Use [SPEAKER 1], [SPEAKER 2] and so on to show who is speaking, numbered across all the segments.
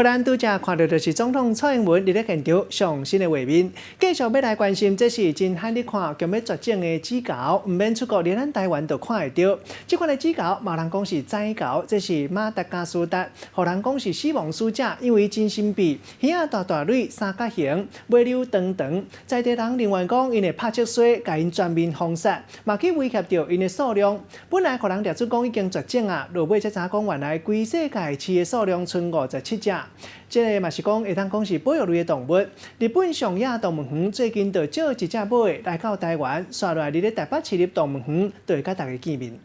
[SPEAKER 1] 咱拄则看到就是总统蔡英文伫咧现场上新的画面，继续要来关心，这是真罕你看，强要绝种的指猴，唔免出国，连咱台湾都看会到。这款的指猴，某人讲是仔猴，这是马达加斯达，互人讲是死亡使者，因为真神秘，耳仔大大蕊，三角形，尾溜长长。在地人另外讲，因会拍赤水，甲因全面封杀，嘛去威胁到因的数量。本来互人掠出讲已经绝种啊，落尾才知讲原来规世界饲的数量剩57只。这个嘛是讲会当讲是保育类的动物。日本上野动物园最近就借一只猫来到台湾，刷落来伫咧台北市立动物园，就会甲大家见面。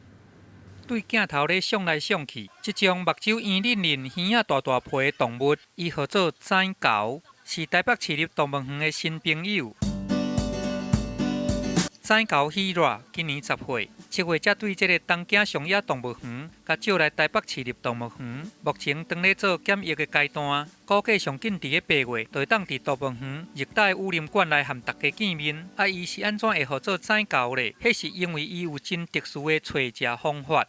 [SPEAKER 2] 对镜头咧上来上去，这种目睭圆润润、耳仔大大皮的动物，伊号做仔猴，是台北市立动物园的新朋友。仔猴 Hira 今年10岁，7月才对这个东京上野动物园，甲借来台北市立动物园，目前正咧做检疫的阶段，估计上紧伫咧8月，就会当伫动物园热带雨林馆来和大家见面。啊，伊是安怎会号做仔猴咧？迄是因为伊有真特殊的找食方法。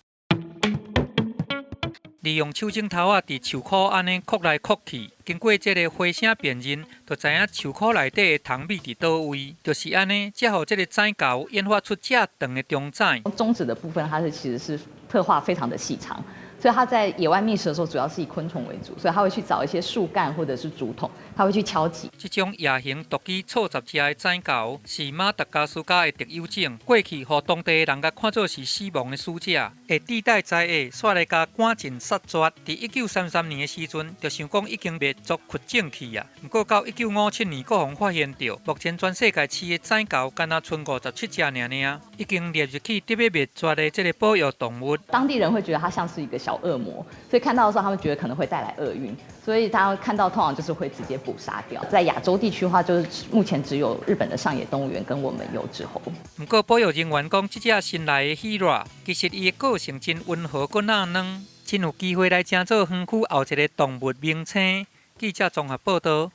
[SPEAKER 2] 利用手指头伫树壳安尼扩来扩去，经过这个花声辨认，就知影树壳内底的糖蜜伫倒位。就是安尼，才互这个仔猴研发出这长的中仔。
[SPEAKER 3] 中指的部分，它其实是特化非常的细长，所以它在野外觅食的时候，主要是以昆虫为主，所以它会去找一些树干或者是竹筒，它会去敲击。
[SPEAKER 2] 这种夜行独居臭杂只的仔猴是马达加斯加的特有种，过去互当地人甲看作是死亡的使者，会地带在下，煞来甲赶尽杀绝。伫1933年的时阵，就想讲已经灭族绝种去啊。不过到1957年，国防发现到，目前全世界饲的仔猴敢若剩57只尔，已经列入去特别灭绝的这个保育动物。
[SPEAKER 3] 当地人会觉得它像是一个小恶魔，所以看到的时候，他们觉得可能会带来厄运，所以大家看到通常就是会直接捕杀掉。在亚洲地区的话，就是目前只有日本的上野动物园跟我们有志猴。
[SPEAKER 2] 不过保育人员讲，这只新来的 Hira 其实伊的个性真温和，佮那软，真有机会来争做园区后一个动物名称。记者综合报道。